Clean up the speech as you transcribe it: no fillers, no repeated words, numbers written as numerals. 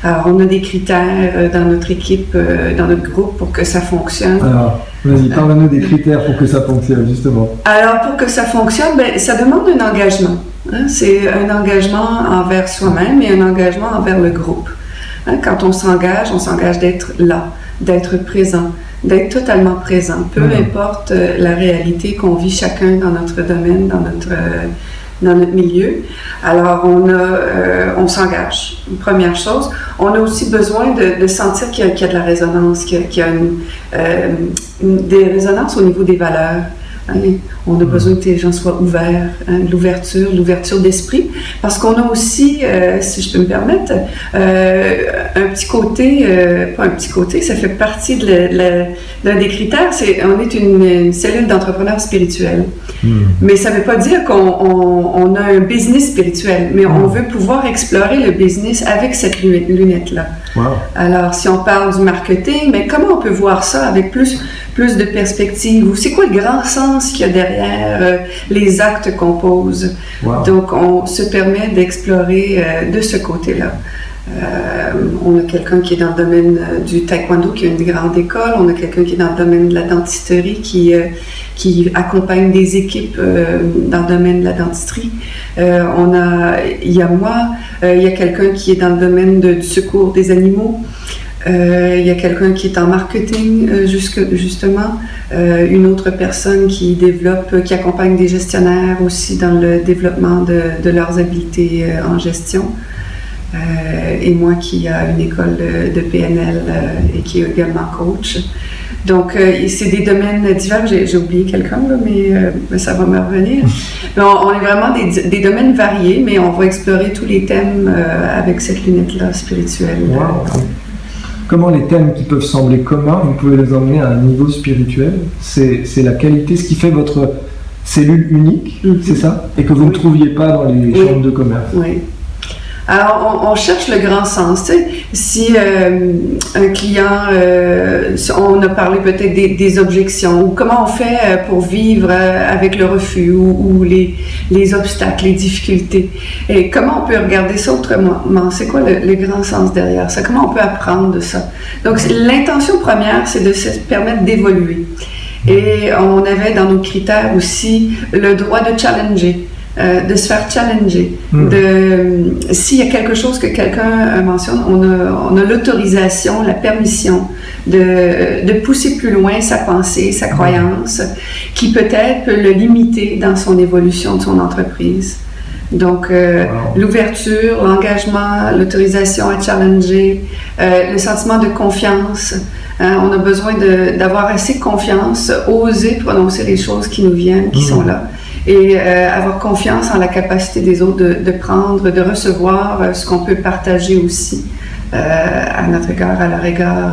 Alors, on a des critères dans notre équipe, dans notre groupe pour que ça fonctionne. Alors, vas-y, parle-nous des critères pour que ça fonctionne, justement. Alors, pour que ça fonctionne, ça demande un engagement. Hein? C'est un engagement envers soi-même et un engagement envers le groupe. Hein? Quand on s'engage d'être là, d'être présent, d'être totalement présent, peu importe la réalité qu'on vit chacun dans notre domaine, dans notre milieu. Alors, on s'engage. Une première chose. On a aussi besoin de sentir qu'il y a de la résonance, qu'il y a des résonances au niveau des valeurs. Hein? On a besoin que les gens soient ouverts, hein, l'ouverture d'esprit, parce qu'on a aussi, si je peux me permettre, un petit côté, pas un petit côté, ça fait partie d'un des critères, on est une cellule d'entrepreneurs spirituels. Mais ça ne veut pas dire qu'on a un business spirituel, mais on veut pouvoir explorer le business avec cette lunette-là. Wow. Alors, si on parle du marketing, mais comment on peut voir ça avec plus de perspective? Ou c'est quoi le grand sens qu'il y a derrière les actes qu'on pose? Wow. Donc, on se permet d'explorer de ce côté-là. On a quelqu'un qui est dans le domaine du taekwondo, qui a une grande école. On a quelqu'un qui est dans le domaine de la dentisterie, qui accompagne des équipes dans le domaine de la dentisterie. Il y a moi, il y a quelqu'un qui est dans le domaine du secours des animaux. Il y a quelqu'un qui est en marketing, justement. Une autre personne qui accompagne des gestionnaires aussi dans le développement de leurs habiletés en gestion. Et moi qui a une école de PNL et qui est également coach. Donc, c'est des domaines divers. J'ai oublié quelqu'un, là, mais ça va me revenir. Mais on est vraiment des domaines variés, mais on va explorer tous les thèmes avec cette lunette-là spirituelle. Wow. Comment les thèmes qui peuvent sembler communs, vous pouvez les emmener à un niveau spirituel? C'est la qualité, ce qui fait votre cellule unique, c'est ça? Et que vous ne trouviez pas dans les chambres de commerce. Oui. Alors, on cherche le grand sens. Tu sais, si un client, on a parlé peut-être des objections, ou comment on fait pour vivre avec le refus, ou les obstacles, les difficultés. Et comment on peut regarder ça autrement? C'est quoi le grand sens derrière ça? Comment on peut apprendre de ça? Donc, l'intention première, c'est de se permettre d'évoluer. Et on avait dans nos critères aussi le droit de challenger. De se faire challenger. S'il y a quelque chose que quelqu'un mentionne, on a l'autorisation, la permission de pousser plus loin sa pensée, sa croyance, qui peut-être peut le limiter dans son évolution de son entreprise. Donc, l'ouverture, l'engagement, l'autorisation à challenger, le sentiment de confiance. On a besoin d'avoir assez confiance, oser prononcer les choses qui nous viennent, qui sont là. Et avoir confiance en la capacité des autres de prendre, de recevoir ce qu'on peut partager aussi à notre égard, à leur égard